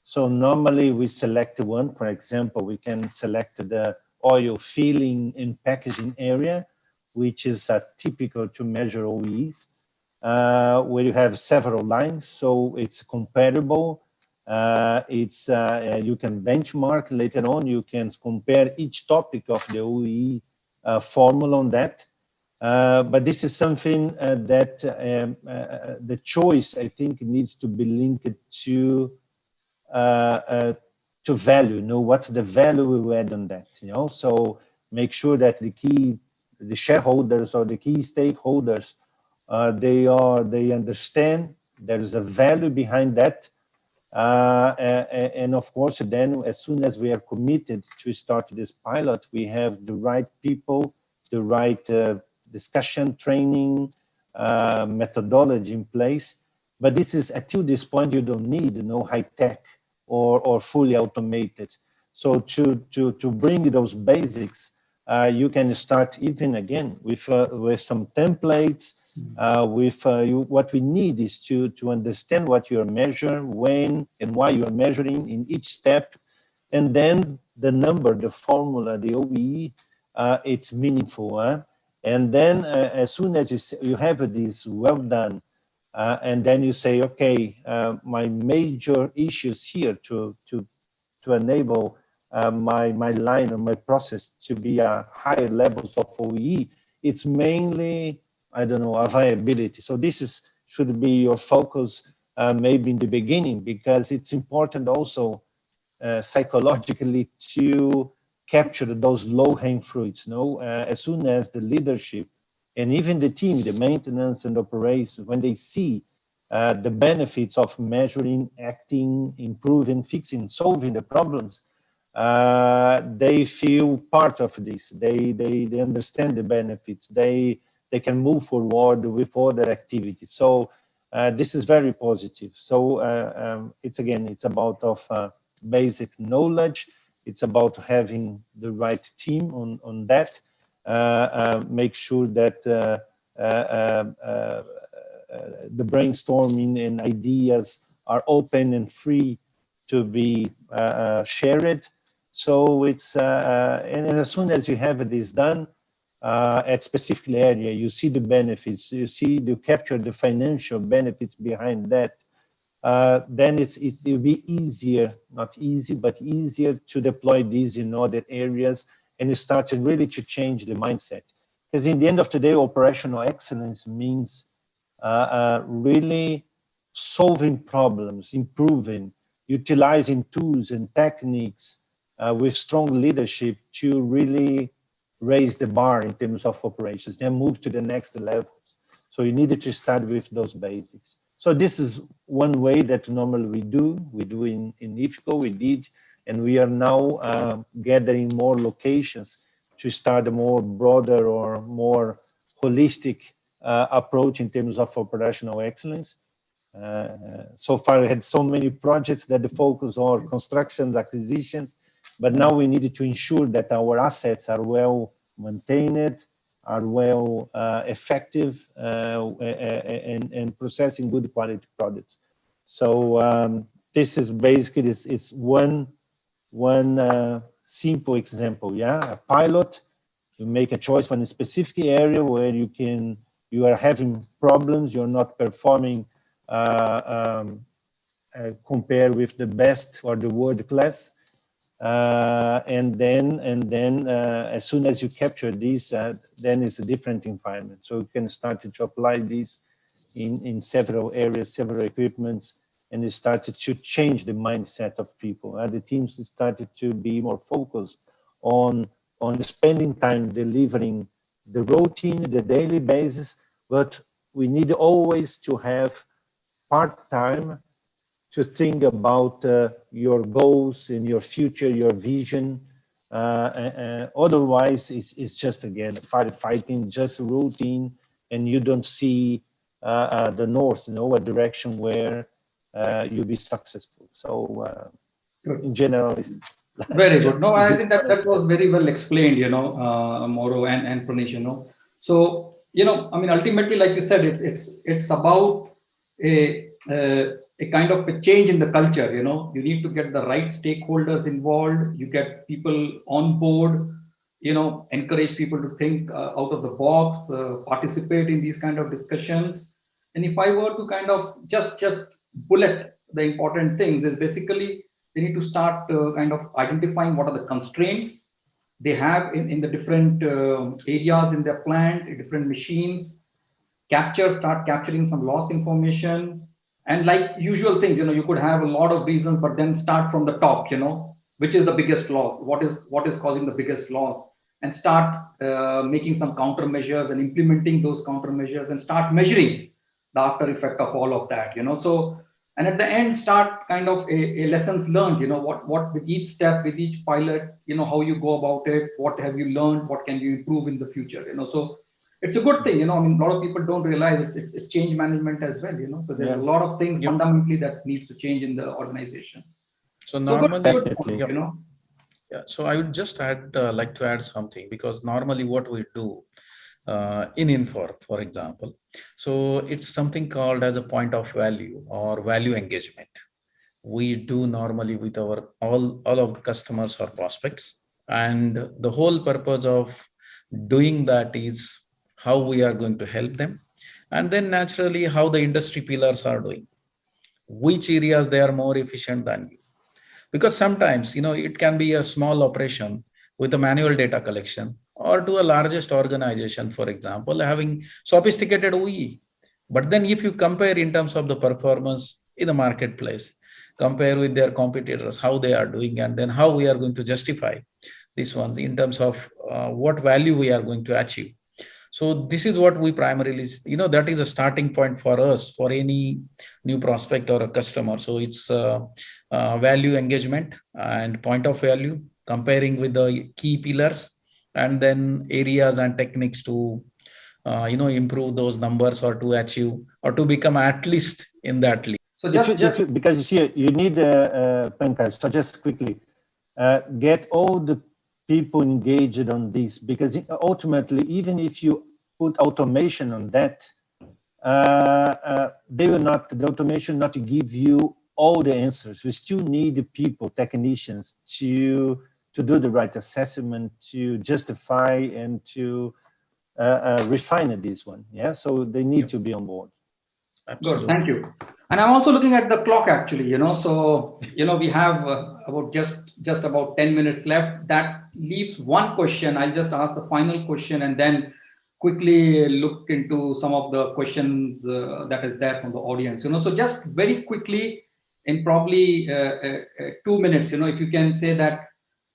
So normally we select one. For example, we can select the oil filling and packaging area, which is typical to measure OEEs, where you have several lines, so it's comparable. You can benchmark later on. You can compare each topic of the OEE formula on that. But this is something that the choice, I think, needs to be linked to value. What's the value we add on that? So make sure that the shareholders or the key stakeholders, they understand there is a value behind that. And of course, then as soon as we are committed to start this pilot, we have the right people, the right discussion, training, methodology in place. But this is, until this point, you don't need high tech or fully automated. So to bring those basics, you can start even again with some templates. What we need is to understand what you're measuring, when and why you're measuring in each step, and then the number, the formula, the OEE, it's meaningful. And then as soon as you have this well done, and then you say, okay, my major issues here to enable my line or my process to be higher levels of OEE, it's mainly, I don't know, viability. So this should be your focus maybe in the beginning, because it's important also psychologically to capture those low-hanging fruits. As soon as the leadership and even the team, the maintenance and operations, when they see the benefits of measuring, acting, improving, fixing, solving the problems, they feel part of this. They understand the benefits. They can move forward with other activities. So this is very positive. So it's about basic knowledge. It's about having the right team on that. Make sure that the brainstorming and ideas are open and free to be shared. So it's and as soon as you have this done at specific area, you see the benefits. You capture the financial benefits behind that. then it will be easier, not easy, but easier to deploy these in other areas, and it started really to change the mindset. Because in the end of the day, operational excellence means really solving problems, improving, utilizing tools and techniques with strong leadership to really raise the bar in terms of operations, then move to the next levels. So you needed to start with those basics. So this is one way that normally we do. We do in IFFCO, we did, and we are now gathering more locations to start a more broader or more holistic approach in terms of operational excellence. So far, we had so many projects that the focus on constructions, acquisitions, but now we needed to ensure that our assets are well maintained, are well effective, and processing good quality products. So this is basically it's one simple example. Yeah, a pilot. You make a choice for a specific area where you are having problems. You're not performing compare with the best or the world class, and then as soon as you capture this, then it's a different environment. So you can start to apply this in several areas, several equipments, and it started to change the mindset of people. The teams started to be more focused on spending time delivering the routine, the daily basis, but we need always to have part-time to think about your goals and your future, your vision. Otherwise, it's just, again, firefighting, just routine, and you don't see the north, a direction where you'll be successful. So in general, it's very good. No, I think that was very well explained, Mauro and Pranish, So, I mean, ultimately, like you said, it's about a kind of a change in the culture. You need to get the right stakeholders involved. You get people on board. Encourage people to think out of the box, participate in these kind of discussions. And if I were to kind of just bullet the important things, is basically they need to start kind of identifying what are the constraints they have in the different areas in their plant, different machines. Start capturing some loss information, and like usual things, you could have a lot of reasons, but then start from the top, which is the biggest loss, what is causing the biggest loss, and start making some countermeasures and implementing those countermeasures, and start measuring the after effect of all of that, so, and at the end start kind of a lessons learned, what with each step, with each pilot, how you go about it, what have you learned, what can you improve in the future, so it's a good thing, I mean, a lot of people don't realize it's change management as well, so there's a lot of things fundamentally that needs to change in the organization. So normally, good point, yeah. So I would just like to add something, because normally what we do in INFOR, for example, so it's something called as a point of value or value engagement. We do normally with our all of the customers or prospects, and the whole purpose of doing that is how we are going to help them, and then naturally how the industry pillars are doing, which areas they are more efficient than you. Because sometimes, it can be a small operation with a manual data collection, or to a largest organization, for example, having sophisticated OE. But then if you compare in terms of the performance in the marketplace, compare with their competitors, how they are doing, and then how we are going to justify these ones in terms of what value we are going to achieve. So this is what we primarily, that is a starting point for us, for any new prospect or a customer. So it's value engagement and point of value, comparing with the key pillars, and then areas and techniques to, improve those numbers, or to achieve, or to become at least in that league. So because you see, you need Pankaj, so just quickly, get all the people engaged on this, because ultimately, even if you put automation on that, the automation not give you all the answers. We still need people, technicians, to do the right assessment, to justify and to refine this one. Yeah, so they need to be on board. Absolutely. Good, thank you. And I'm also looking at the clock actually, so, we have about just about 10 minutes left. That leaves one question. I'll just ask the final question and then quickly look into some of the questions that is there from the audience, so just very quickly in probably 2 minutes, if you can say that,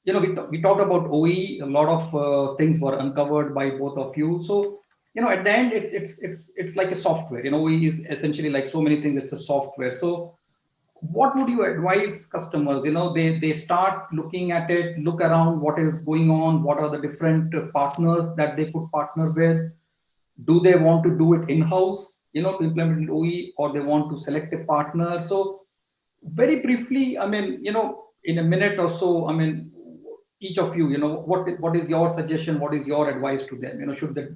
we talked about OE, a lot of things were uncovered by both of you. So, at the end, it's like a software. OE is essentially like so many things. It's a software. So, what would you advise customers? They start looking at it, look around what is going on, what are the different partners that they could partner with. Do they want to do it in-house, to implement OE, or they want to select a partner? So, very briefly, I mean, in a minute or so, I mean, each of you, what is your suggestion? What is your advice to them? Should they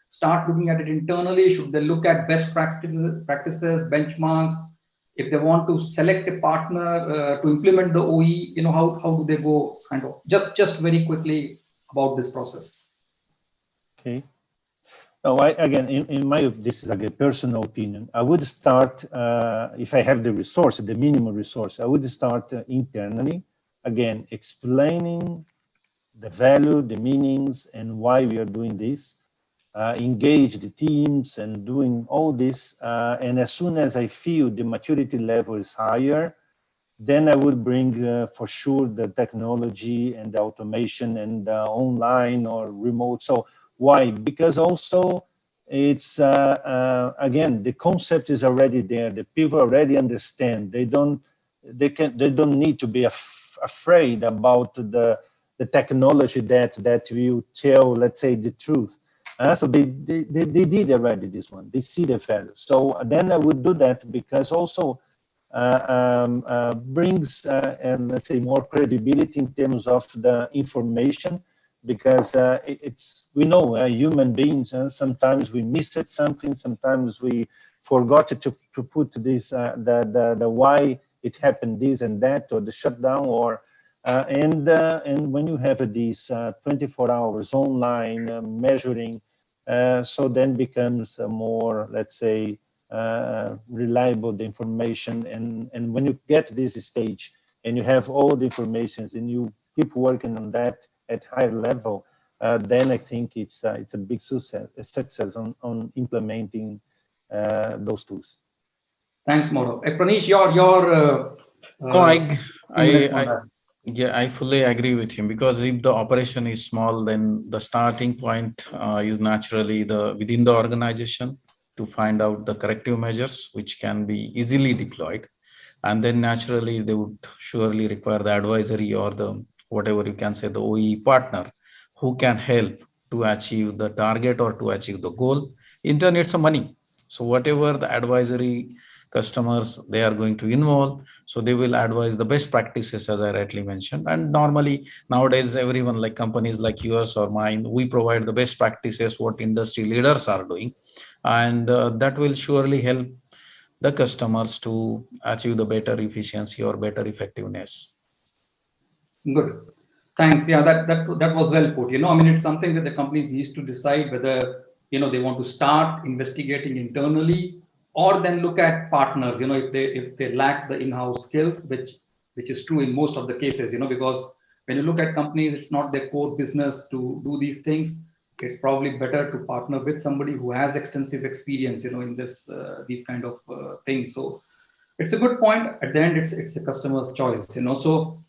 start looking at it internally? Should they look at best practices, benchmarks? If they want to select a partner to implement the OE, how do they go? Kind of just very quickly about this process. Okay. No, again, in my, this is like a personal opinion. I would start, if I have the resource, the minimum resource, I would start internally, again, explaining the value, the meanings, and why we are doing this, engage the teams and doing all this. And as soon as I feel the maturity level is higher, then I would bring for sure the technology and the automation and online or remote. So why? Because also it's again, the concept is already there. The people already understand. They don't need to be afraid about the technology that will tell, let's say, the truth. So they did already this one. They see the value. So then I would do that because also brings, and let's say, more credibility in terms of the information, because we know human beings, sometimes we missed something, sometimes we forgot to put this, the why it happened, this and that, or the shutdown, or and when you have these 24 hours online measuring, so then becomes more, let's say, reliable the information, and when you get this stage and you have all the information and you keep working on that at higher level, then I think it's a big success on implementing those tools. Thanks, Mauro. Pranish, your yeah, I fully agree with him, because if the operation is small, then the starting point is naturally within the organization to find out the corrective measures which can be easily deployed, and then naturally they would surely require the advisory or the whatever you can say the OE partner who can help to achieve the target or to achieve the goal. In turn, it's a money. So whatever the advisory customers they are going to involve, so they will advise the best practices, as I rightly mentioned. And normally nowadays everyone, like companies like yours or mine, we provide the best practices what industry leaders are doing, and that will surely help the customers to achieve the better efficiency or better effectiveness. Good. Thanks. Yeah, that was well put. I mean, it's something that the companies used to decide whether, they want to start investigating internally or then look at partners, if they lack the in-house skills, which is true in most of the cases, because when you look at companies, it's not their core business to do these things. It's probably better to partner with somebody who has extensive experience, in these kind of things. So it's a good point. At the end, it's a customer's choice, So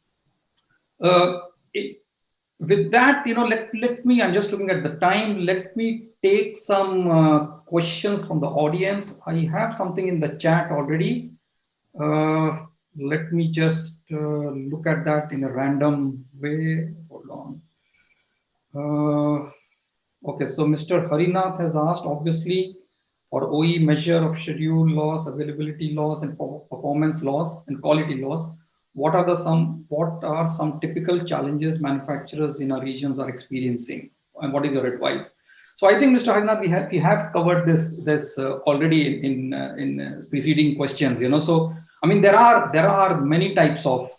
with that, let me, I'm just looking at the time. Let me take some questions from the audience. I have something in the chat already. Let me just look at that in a random way. Hold on. Okay, so Mr. Harinath has asked, obviously, for OE measure of schedule loss, availability loss, and performance loss and quality loss, what are some typical challenges manufacturers in our regions are experiencing, and what is your advice? So I think, Mr. Harinath, we have covered this already in preceding questions. So I mean, there are many types of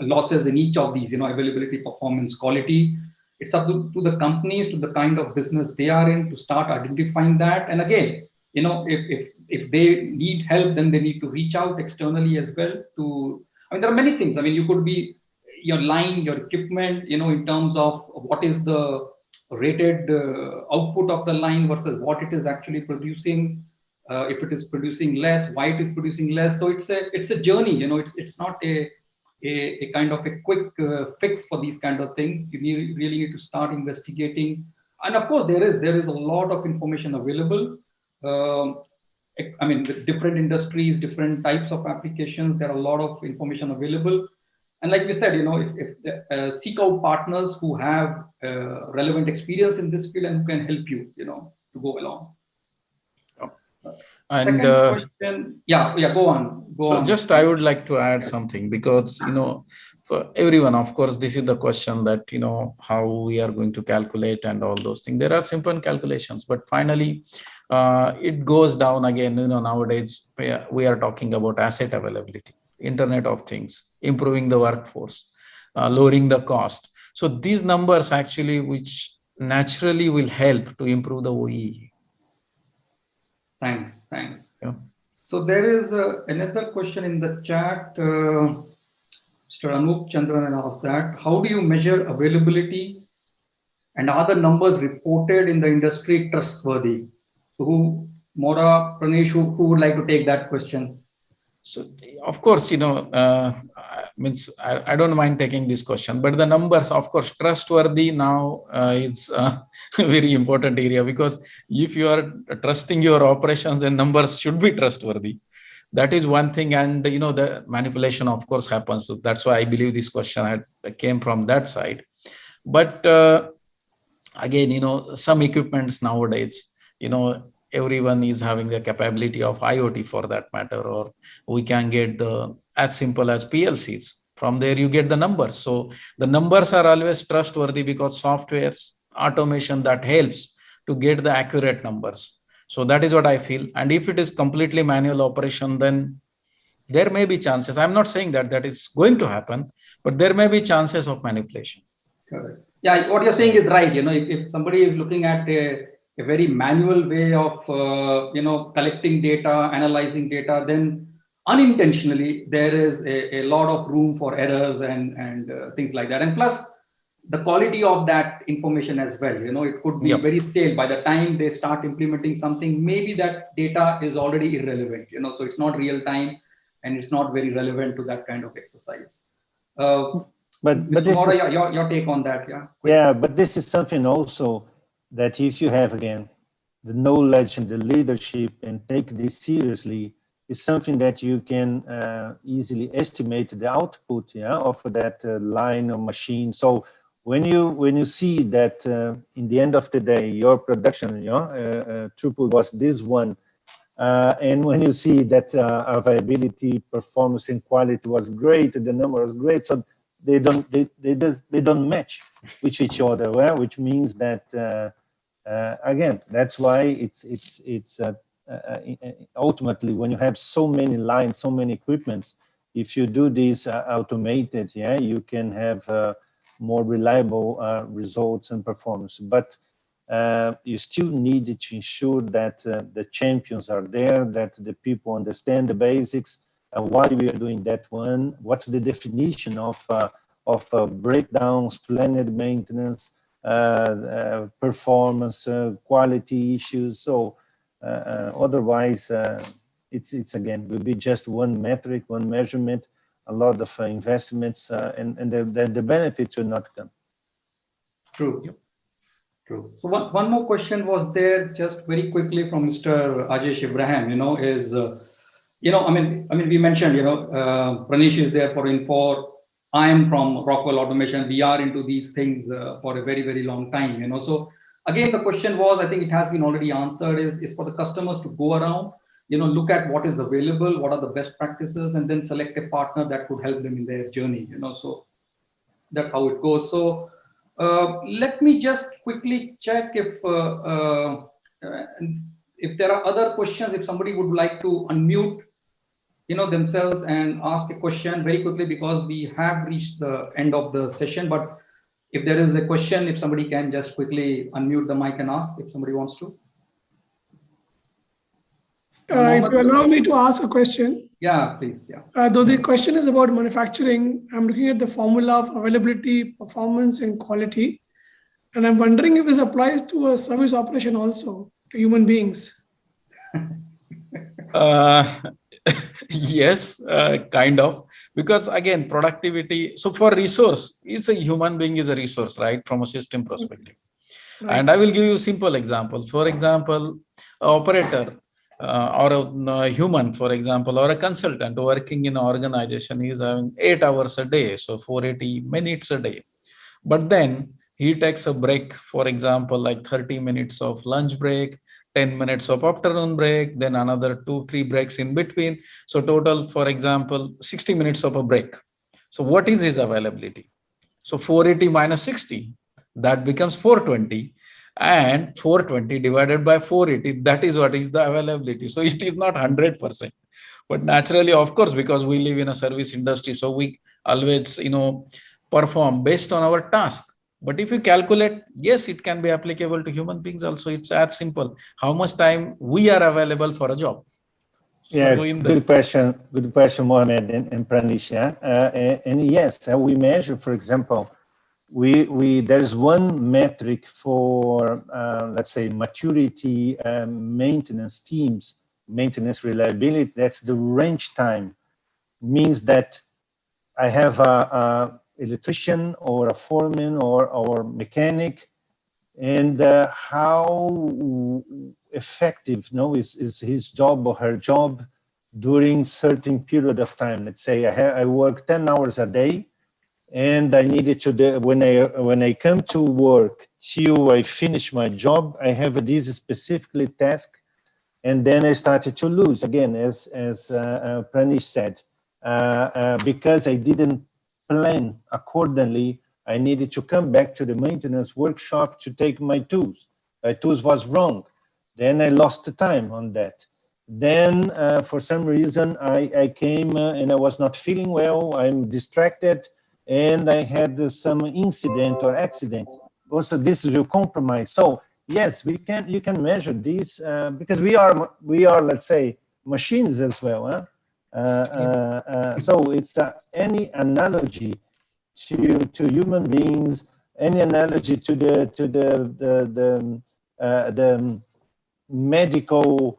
losses in each of these. Availability, performance, quality. It's up to the companies, to the kind of business they are in, to start identifying that. And again, if they need help, then they need to reach out externally as well there are many things. You could be your line, your equipment, in terms of what is the rated output of the line versus what it is actually producing. If it is producing less, why it is producing less. So it's a journey. It's not a kind of a quick fix for these kind of things. You really need to start investigating, and of course there is a lot of information available. With different industries, different types of applications, there are a lot of information available. And like we said, if seek out partners who have relevant experience in this field and who can help you, to go along. And second question, go on. So just I would like to add something, because for everyone, of course, this is the question that how we are going to calculate and all those things. There are simple calculations, but finally it goes down again. Nowadays we are talking about asset availability, Internet of Things, improving the workforce, lowering the cost. So these numbers actually, which naturally will help to improve the OEE. Thanks. Yeah. So there is another question in the chat. Mr. Anup Chandran asked that, how do you measure availability, and are the numbers reported in the industry trustworthy? So Mauro, Pranish, who would like to take that question? So of course, I don't mind taking this question, but the numbers, of course, trustworthy now is a very important area, because if you are trusting your operations, then numbers should be trustworthy. That is one thing. And, the manipulation, of course, happens. So that's why I believe this question came from that side. But again, some equipments nowadays, everyone is having the capability of IoT for that matter, or we can get as simple as PLCs. From there, you get the numbers. So the numbers are always trustworthy, because softwares, automation, that helps to get the accurate numbers. So that is what I feel. And if it is completely manual operation, then there may be chances. I'm not saying that is going to happen, but there may be chances of manipulation. Correct. Yeah, what you're saying is right. If somebody is looking at a very manual way of collecting data, analyzing data, then unintentionally there is a lot of room for errors and things like that. And plus the quality of that information as well. It could be very stale. By the time they start implementing something, maybe that data is already irrelevant. So it's not real time and it's not very relevant to that kind of exercise. But this Mauro, is your take on that, yeah? Yeah, but this is something also that if you have, again, the knowledge and the leadership and take this seriously, is something that you can easily estimate the output, of that line or machine. So when you see that in the end of the day, your production throughput was this one, and when you see that availability, performance, and quality was great, the number was great, so they don't match with each other, which means that again, that's why it's ultimately, when you have so many lines, so many equipments, if you do this automated, you can have more reliable results and performance. But you still need to ensure that the champions are there, that the people understand the basics, why we are doing that one, what's the definition of breakdowns, planned maintenance, performance, quality issues. So otherwise, it's again, will be just one metric, one measurement, a lot of investments, and the benefits will not come. True. Yep. True. So one more question was there, just very quickly, from Mr. Ajesh Ibrahim. We mentioned, Pranish is there for INFOR. I am from Rockwell Automation. We are into these things for a very, very long time. So again, the question was, I think it has been already answered, is for the customers to go around, look at what is available, what are the best practices, and then select a partner that could help them in their journey. So that's how it goes. So let me just quickly check if there are other questions. If somebody would like to unmute themselves and ask a question very quickly, because we have reached the end of the session. But if there is a question, if somebody can just quickly unmute the mic and ask, if somebody wants to. If you allow me to ask a question. Yeah, please. Yeah. Though the question is about manufacturing, I'm looking at the formula of availability, performance, and quality. And I'm wondering if this applies to a service operation also, to human beings. Yes, kind of, because again, productivity. So for resource, it's a human being is a resource, right? From a system perspective. Right. And I will give you simple example. For example, a operator or a human, for example, or a consultant working in an organization is having 8 hours a day, so 480 minutes a day. But then he takes a break, for example, like 30 minutes of lunch break, 10 minutes of afternoon break, then another 2-3 breaks in between. So total, for example, 60 minutes of a break. So what is his availability? So 480 minus 60, that becomes 420. And 420 divided by 480, that is what is the availability. So it is not 100%. But naturally, of course, because we live in a service industry, so we always, perform based on our task. But if you calculate, yes, it can be applicable to human beings also. It's as simple. How much time we are available for a job? Yeah, good question, Mohammed and Pranish. Yeah? And yes, we measure, for example, there's one metric for, let's say, maturity maintenance teams, maintenance reliability. That's the range time. Means that I have a electrician or a foreman or mechanic, and how effective is his job or her job during certain period of time. Let's say I work 10 hours a day, and I needed to when I come to work till I finish my job, I have this specifically task, and then I started to lose again, as Pranish said, because I didn't plan accordingly. I needed to come back to the maintenance workshop to take my tools. My tools was wrong. Then I lost the time on that. Then for some reason I came and I was not feeling well. I'm distracted, and I had some incident or accident. Also, this is a compromise. So yes, you can measure this because we are, let's say, machines as well. Huh? So it's any analogy to human beings, any analogy to the medical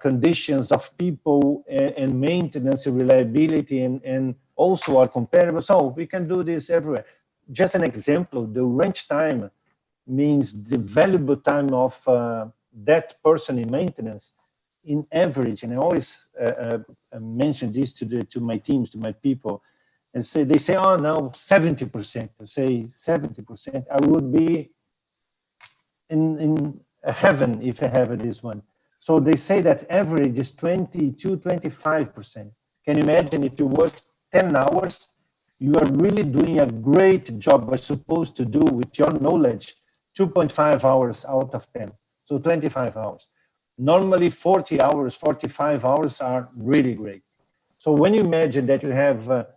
conditions of people and maintenance and reliability and also are comparable. So we can do this everywhere. Just an example, the range time means the valuable time of that person in maintenance in average. And I always mention this to my teams, to my people, and they say, oh no, 70%. I say 70%. I would be in heaven if I have this one. So they say that average is 22, 25%. Can you imagine if you work 10 hours, you are really doing a great job, are supposed to do with your knowledge, 2.5 hours out of 10. So 25 hours. Normally 40 hours, 45 hours are really great. So when you imagine that you have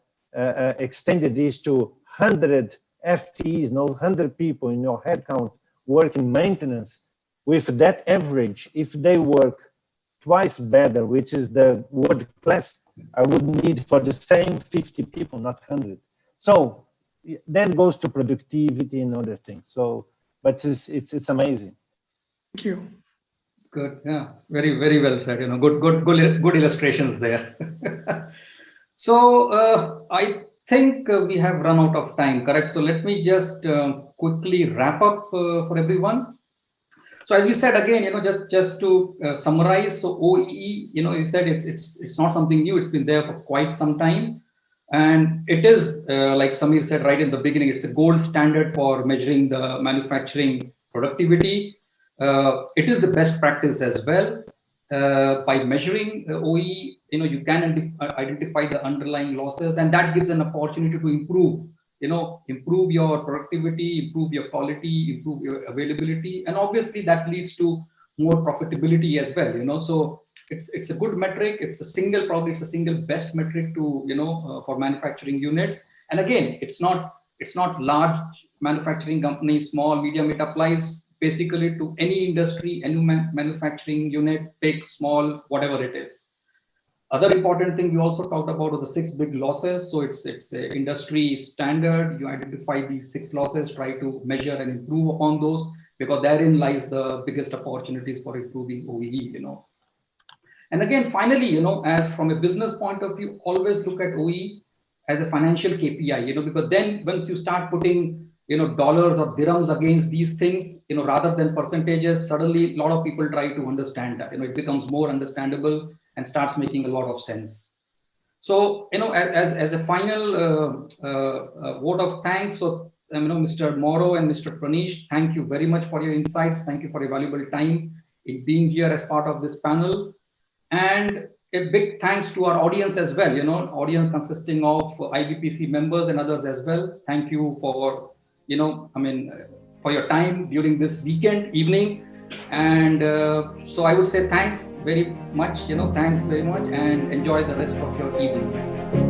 extended this to 100 FTEs, 100 people in your headcount working maintenance, with that average, if they work twice better, which is the world class, I would need for the same 50 people, not 100. So that goes to productivity and other things. So, but it's amazing. Thank you. Good. Yeah. Very, very well said. Good illustrations there. So I think we have run out of time, correct? So let me just quickly wrap up for everyone. So as we said again, just to summarize, so OEE, you said it's not something new. It's been there for quite some time, and it is like Samir said right in the beginning. It's a gold standard for measuring the manufacturing productivity. It is the best practice as well. By measuring OEE, you can identify the underlying losses, and that gives an opportunity to improve. Improve your productivity, improve your quality, improve your availability, and obviously that leads to more profitability as well. So it's a good metric. It's a single best metric to for manufacturing units. And again, it's not large manufacturing companies, small, medium. It applies basically to any industry, any manufacturing unit, big, small, whatever it is. Other important thing we also talked about are the 6 big losses. So it's a industry standard. You identify these 6 losses, try to measure and improve upon those, because therein lies the biggest opportunities for improving OEE. And again, finally, as from a business point of view, always look at OEE as a financial KPI, because then once you start putting, dollars or dirhams against these things, rather than percentages, suddenly a lot of people try to understand that, it becomes more understandable and starts making a lot of sense. So, as a final vote of thanks, so, Mr. Mauro and Mr. Pranish, thank you very much for your insights. Thank you for your valuable time in being here as part of this panel. And a big thanks to our audience as well, audience consisting of IBPC members and others as well. Thank you for, for your time during this weekend evening. And so I would say thanks very much, thanks very much, and enjoy the rest of your evening.